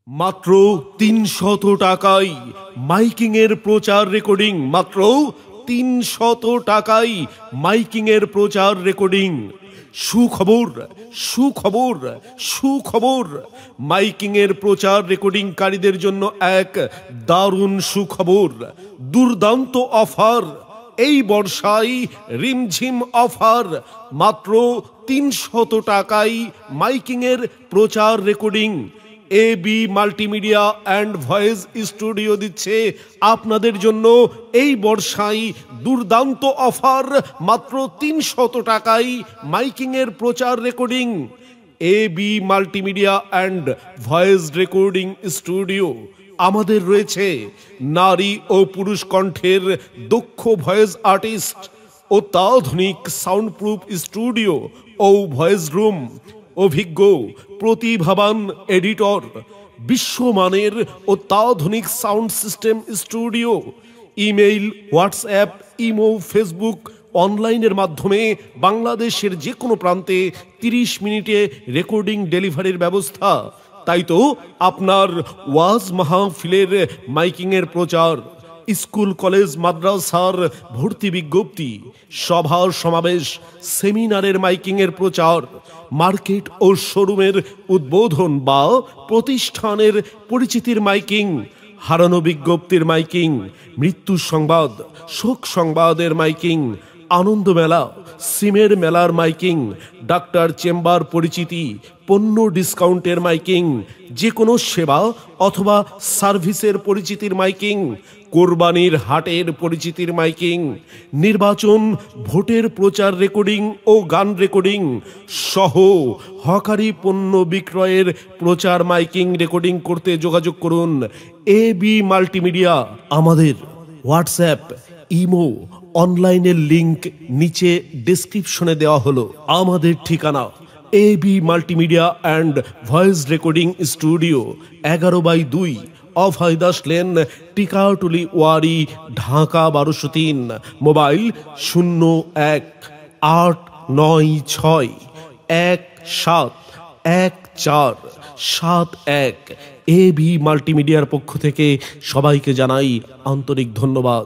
মাত্র ৩০০ টাকায় মাইকিং এর প্রচার রেকর্ডিং। মাত্র ৩০০ টাকায় মাইকিং এর প্রচার রেকর্ডিং। সুখবর, সুখবর, সুখবর! মাইকিং এর প্রচার রেকর্ডিংকারীদের জন্য এক দারুণ সুখবর। দুর্দান্ত অফার। এই বর্ষায় রিমঝিম অফার। মাত্র ৩০০ টাকায় মাইকিং এর প্রচার recording. AB multimedia and voice studio দিচ্ছে আপনাদের জন্য এই বর্ষায় দুর্দান্ত অফার। মাত্র ৩০০ টাকায় মাইকিং এর প্রচার recording. AB multimedia and voice recording studio. আমাদের রয়েছে নারী ও পুরুষ কণ্ঠের দক্ষ ভয়েস আর্টিস্ট, অত্যাধুনিক সাউন্ডপ্রুফ স্টুডিও ও ভয়েস রুম, অভিজ্ঞ প্রতিভাবান এডিটর, বিশ্বমানের অত্যাধুনিক sound system studio. Email, WhatsApp, imo, Facebook, অনলাইনের মাধ্যমে বাংলাদেশের যে কোনো প্রান্তে 30 মিনিটে রেকর্ডিং ডেলিভারির ব্যবস্থা। তাই তো আপনার ওয়াজ মাহফিলের মাইকিংয়ের প্রচার, স্কুল কলেজ মাদ্রাসার ভর্তি বিজ্ঞপ্তি, সভা সমাবেশ সেমিনারের মাইকিংয়ের প্রচার, মার্কেট ও শোরুমের উদ্বোধন বা প্রতিষ্ঠানের পরিচিতির মাইকিং, হারানো বিজ্ঞপ্তির মাইকিং, মৃত্যু সংবাদ, শোক সংবাদের মাইকিং, আনন্দ মেলা, সিমের মেলার মাইকিং, ডাক্তার চেম্বার পরিচিতি, পণ্য ডিসকাউন্টের মাইকিং, যে কোনো সেবা অথবা সার্ভিসের পরিচিতির মাইকিং, কোরবানির হাটের পরিচিতির মাইকিং, নির্বাচন ভোটের প্রচার রেকর্ডিং ও গান রেকর্ডিং সহ হকারি পণ্য বিক্রয়ের প্রচার মাইকিং রেকর্ডিং করতে যোগাযোগ করুন এবি মাল্টিমিডিয়া। আমাদের হোয়াটসঅ্যাপ, ইমো, অনলাইনের লিংক নিচে ডেসক্রিপশনে দেওয়া হলো। আমাদের ঠিকানা AB multimedia and voice recording studio, 11/2, Abhaydas lane, Tikatuli Wari, Dhaka 1203। Mobile 01-896-171471। AB মাল্টিমিডিয়ার পক্ষ থেকে সবাইকে জানাই আন্তরিক ধন্যবাদ।